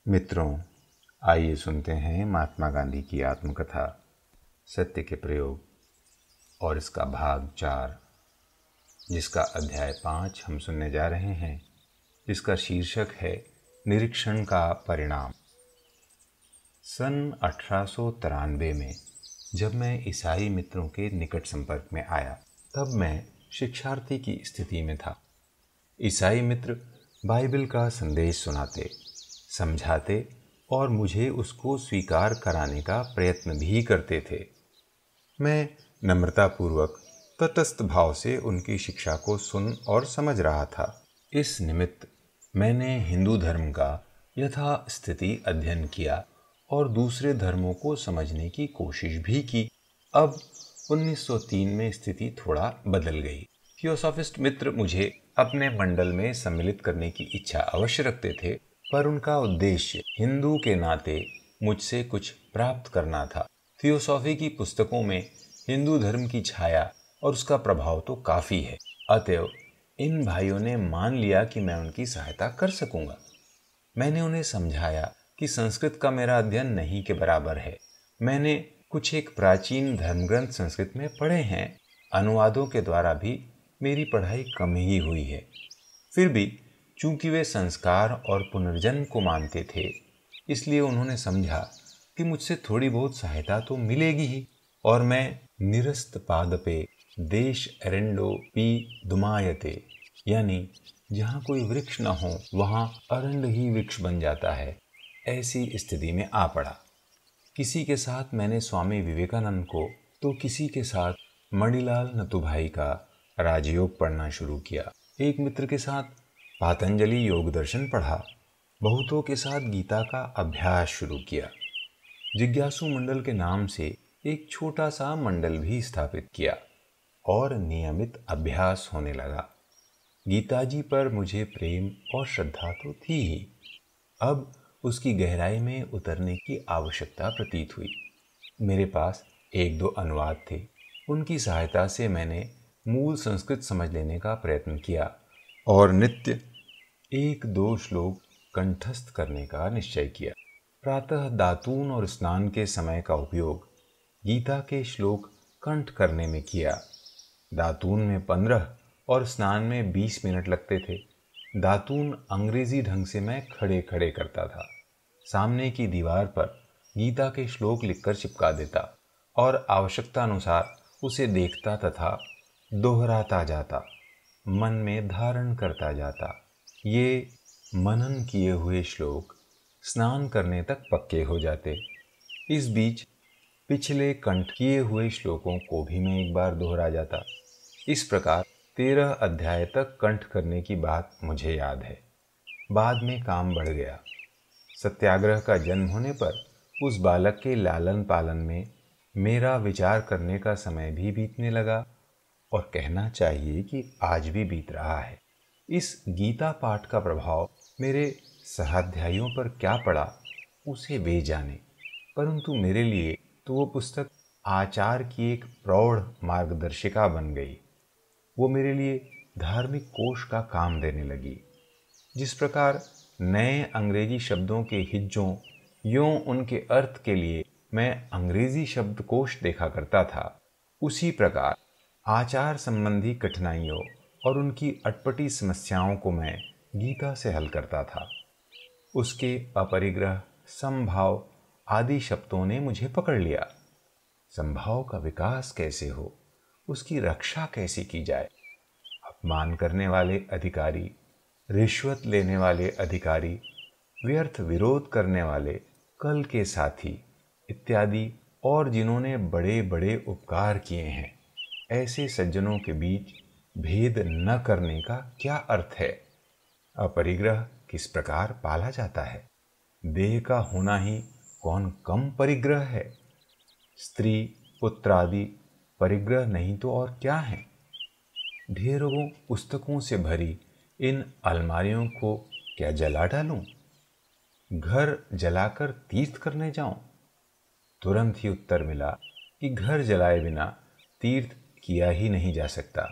मित्रों, आइए सुनते हैं महात्मा गांधी की आत्मकथा सत्य के प्रयोग और इसका भाग 4, जिसका अध्याय 5 हम सुनने जा रहे हैं, जिसका शीर्षक है निरीक्षण का परिणाम। सन 1893 में जब मैं ईसाई मित्रों के निकट संपर्क में आया, तब मैं शिक्षार्थी की स्थिति में था। ईसाई मित्र बाइबल का संदेश सुनाते, समझाते और मुझे उसको स्वीकार कराने का प्रयत्न भी करते थे। मैं नम्रतापूर्वक तटस्थ भाव से उनकी शिक्षा को सुन और समझ रहा था। इस निमित्त मैंने हिंदू धर्म का यथास्थिति अध्ययन किया और दूसरे धर्मों को समझने की कोशिश भी की। अब 1903 में स्थिति थोड़ा बदल गई। थियोसॉफिस्ट मित्र मुझे अपने मंडल में सम्मिलित करने की इच्छा अवश्य रखते थे, पर उनका उद्देश्य हिंदू के नाते मुझसे कुछ प्राप्त करना था। थियोसॉफी की पुस्तकों में हिंदू धर्म की छाया और उसका प्रभाव तो काफ़ी है। अतएव इन भाइयों ने मान लिया कि मैं उनकी सहायता कर सकूंगा। मैंने उन्हें समझाया कि संस्कृत का मेरा अध्ययन नहीं के बराबर है। मैंने कुछ एक प्राचीन धर्मग्रंथ संस्कृत में पढ़े हैं, अनुवादों के द्वारा भी मेरी पढ़ाई कम ही हुई है। फिर भी चूंकि वे संस्कार और पुनर्जन्म को मानते थे, इसलिए उन्होंने समझा कि मुझसे थोड़ी बहुत सहायता तो मिलेगी ही, और मैं निरस्त पादपे देश एरेंडो पी दुमायते, यानी जहाँ कोई वृक्ष न हो वहाँ अरंड ही वृक्ष बन जाता है, ऐसी स्थिति में आ पड़ा। किसी के साथ मैंने स्वामी विवेकानंद को, तो किसी के साथ मणिलाल नथुभाई का राजयोग पढ़ना शुरू किया। एक मित्र के साथ पातंजलि योग दर्शन पढ़ा। बहुतों के साथ गीता का अभ्यास शुरू किया। जिज्ञासु मंडल के नाम से एक छोटा सा मंडल भी स्थापित किया और नियमित अभ्यास होने लगा। गीता जी पर मुझे प्रेम और श्रद्धा तो थी ही, अब उसकी गहराई में उतरने की आवश्यकता प्रतीत हुई। मेरे पास 1-2 अनुवाद थे। उनकी सहायता से मैंने मूल संस्कृत समझ लेने का प्रयत्न किया और नित्य 1-2 श्लोक कंठस्थ करने का निश्चय किया। प्रातः दातून और स्नान के समय का उपयोग गीता के श्लोक कंठ करने में किया। दातून में 15 और स्नान में 20 मिनट लगते थे। दातून अंग्रेजी ढंग से मैं खड़े खड़े करता था। सामने की दीवार पर गीता के श्लोक लिखकर चिपका देता और आवश्यकता अनुसार उसे देखता तथा दोहराता जाता, मन में धारण करता जाता। ये मनन किए हुए श्लोक स्नान करने तक पक्के हो जाते। इस बीच पिछले कंठ किए हुए श्लोकों को भी मैं एक बार दोहरा जाता। इस प्रकार 13 अध्याय तक कंठ करने की बात मुझे याद है। बाद में काम बढ़ गया। सत्याग्रह का जन्म होने पर उस बालक के लालन पालन में मेरा विचार करने का समय भी बीतने लगा, और कहना चाहिए कि आज भी बीत रहा है। इस गीता पाठ का प्रभाव मेरे सहाध्यायियों पर क्या पड़ा उसे वे जाने, परंतु मेरे लिए तो वो पुस्तक आचार की एक प्रौढ़ मार्गदर्शिका बन गई। वो मेरे लिए धार्मिक कोश का काम देने लगी। जिस प्रकार नए अंग्रेजी शब्दों के हिज्जों यों उनके अर्थ के लिए मैं अंग्रेजी शब्दकोश देखा करता था, उसी प्रकार आचार संबंधी कठिनाइयों और उनकी अटपटी समस्याओं को मैं गीता से हल करता था। उसके अपरिग्रह, समभाव आदि शब्दों ने मुझे पकड़ लिया। समभाव का विकास कैसे हो, उसकी रक्षा कैसे की जाए, अपमान करने वाले अधिकारी, रिश्वत लेने वाले अधिकारी, व्यर्थ विरोध करने वाले कल के साथी इत्यादि, और जिन्होंने बड़े बड़े उपकार किए हैं, ऐसे सज्जनों के बीच भेद न करने का क्या अर्थ है? अपरिग्रह किस प्रकार पाला जाता है? देह का होना ही कौन कम परिग्रह है? स्त्री पुत्र आदि परिग्रह नहीं तो और क्या है? ढेरों पुस्तकों से भरी इन अलमारियों को क्या जला डालूं? घर जलाकर तीर्थ करने जाऊं? तुरंत ही उत्तर मिला कि घर जलाए बिना तीर्थ किया ही नहीं जा सकता।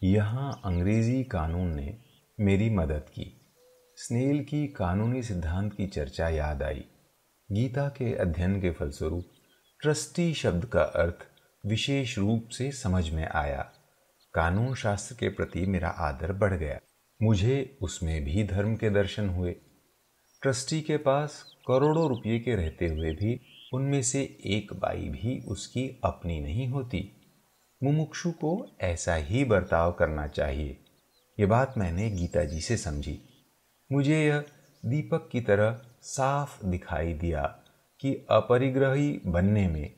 यहाँ अंग्रेजी कानून ने मेरी मदद की। स्नेल की कानूनी सिद्धांत की चर्चा याद आई। गीता के अध्ययन के फलस्वरूप ट्रस्टी शब्द का अर्थ विशेष रूप से समझ में आया। कानून शास्त्र के प्रति मेरा आदर बढ़ गया। मुझे उसमें भी धर्म के दर्शन हुए। ट्रस्टी के पास करोड़ों रुपये के रहते हुए भी उनमें से एक बाई भी उसकी अपनी नहीं होती। मुमुक्षु को ऐसा ही बर्ताव करना चाहिए। ये बात मैंने गीता जी से समझी। मुझे यह दीपक की तरह साफ दिखाई दिया कि अपरिग्रही बनने में,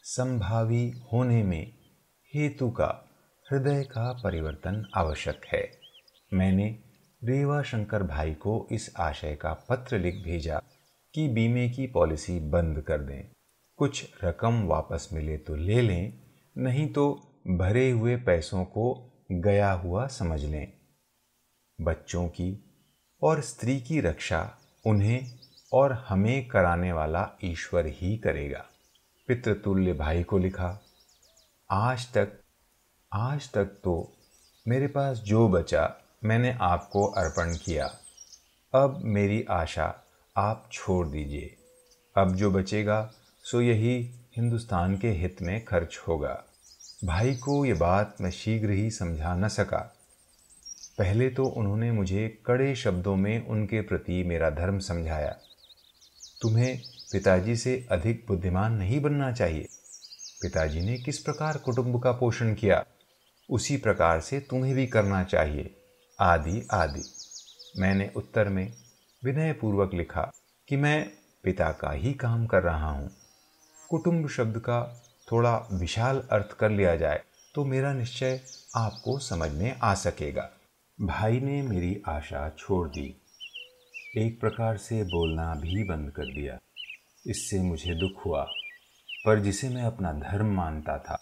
संभावी होने में हेतु का, हृदय का परिवर्तन आवश्यक है। मैंने रेवा शंकर भाई को इस आशय का पत्र लिख भेजा कि बीमे की पॉलिसी बंद कर दें। कुछ रकम वापस मिले तो ले लें, नहीं तो भरे हुए पैसों को गया हुआ समझ लें। बच्चों की और स्त्री की रक्षा उन्हें और हमें कराने वाला ईश्वर ही करेगा। पितृतुल्य भाई को लिखा, आज तक तो मेरे पास जो बचा मैंने आपको अर्पण किया। अब मेरी आशा आप छोड़ दीजिए। अब जो बचेगा सो यही हिंदुस्तान के हित में खर्च होगा। भाई को ये बात मैं शीघ्र ही समझा न सका। पहले तो उन्होंने मुझे कड़े शब्दों में उनके प्रति मेरा धर्म समझाया। तुम्हें पिताजी से अधिक बुद्धिमान नहीं बनना चाहिए। पिताजी ने किस प्रकार कुटुंब का पोषण किया, उसी प्रकार से तुम्हें भी करना चाहिए, आदि आदि। मैंने उत्तर में विनयपूर्वक लिखा कि मैं पिता का ही काम कर रहा हूँ। कुटुंब शब्द का थोड़ा विशाल अर्थ कर लिया जाए तो मेरा निश्चय आपको समझ में आ सकेगा। भाई ने मेरी आशा छोड़ दी। एक प्रकार से बोलना भी बंद कर दिया। इससे मुझे दुख हुआ, पर जिसे मैं अपना धर्म मानता था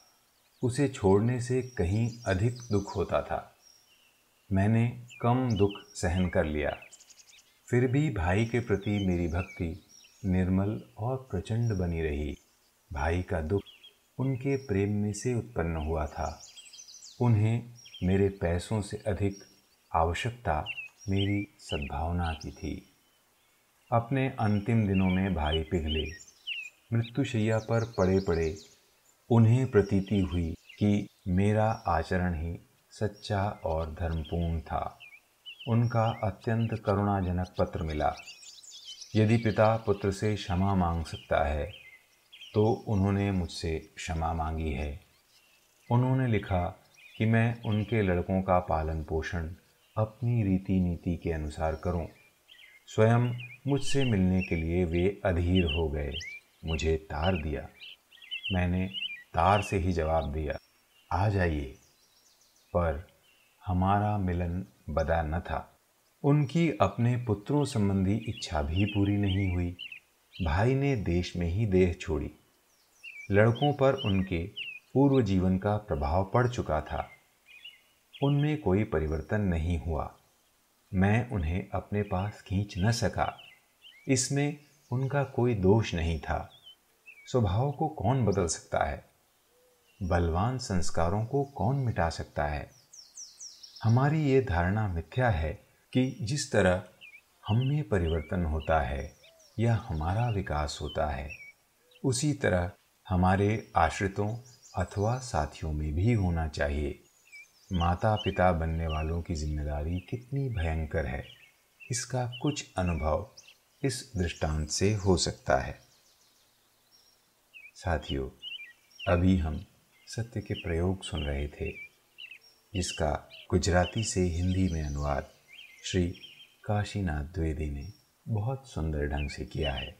उसे छोड़ने से कहीं अधिक दुख होता था। मैंने कम दुख सहन कर लिया। फिर भी भाई के प्रति मेरी भक्ति निर्मल और प्रचंड बनी रही। भाई का दुख उनके प्रेम में से उत्पन्न हुआ था। उन्हें मेरे पैसों से अधिक आवश्यकता मेरी सद्भावना की थी। अपने अंतिम दिनों में भाई पिघले। मृत्युशैया पर पड़े पड़े उन्हें प्रतीति हुई कि मेरा आचरण ही सच्चा और धर्मपूर्ण था। उनका अत्यंत करुणाजनक पत्र मिला। यदि पिता पुत्र से क्षमा मांग सकता है तो उन्होंने मुझसे क्षमा मांगी है। उन्होंने लिखा कि मैं उनके लड़कों का पालन पोषण अपनी रीति नीति के अनुसार करूं। स्वयं मुझसे मिलने के लिए वे अधीर हो गए। मुझे तार दिया। मैंने तार से ही जवाब दिया, आ जाइए। पर हमारा मिलन बदा न था। उनकी अपने पुत्रों संबंधी इच्छा भी पूरी नहीं हुई। भाई ने देश में ही देह छोड़ी। लड़कों पर उनके पूर्व जीवन का प्रभाव पड़ चुका था। उनमें कोई परिवर्तन नहीं हुआ। मैं उन्हें अपने पास खींच न सका। इसमें उनका कोई दोष नहीं था। स्वभाव को कौन बदल सकता है? बलवान संस्कारों को कौन मिटा सकता है? हमारी ये धारणा मिथ्या है कि जिस तरह हम में परिवर्तन होता है या हमारा विकास होता है, उसी तरह हमारे आश्रितों अथवा साथियों में भी होना चाहिए। माता पिता बनने वालों की जिम्मेदारी कितनी भयंकर है, इसका कुछ अनुभव इस दृष्टांत से हो सकता है। साथियों, अभी हम सत्य के प्रयोग सुन रहे थे, जिसका गुजराती से हिंदी में अनुवाद श्री काशीनाथ द्विवेदी ने बहुत सुंदर ढंग से किया है।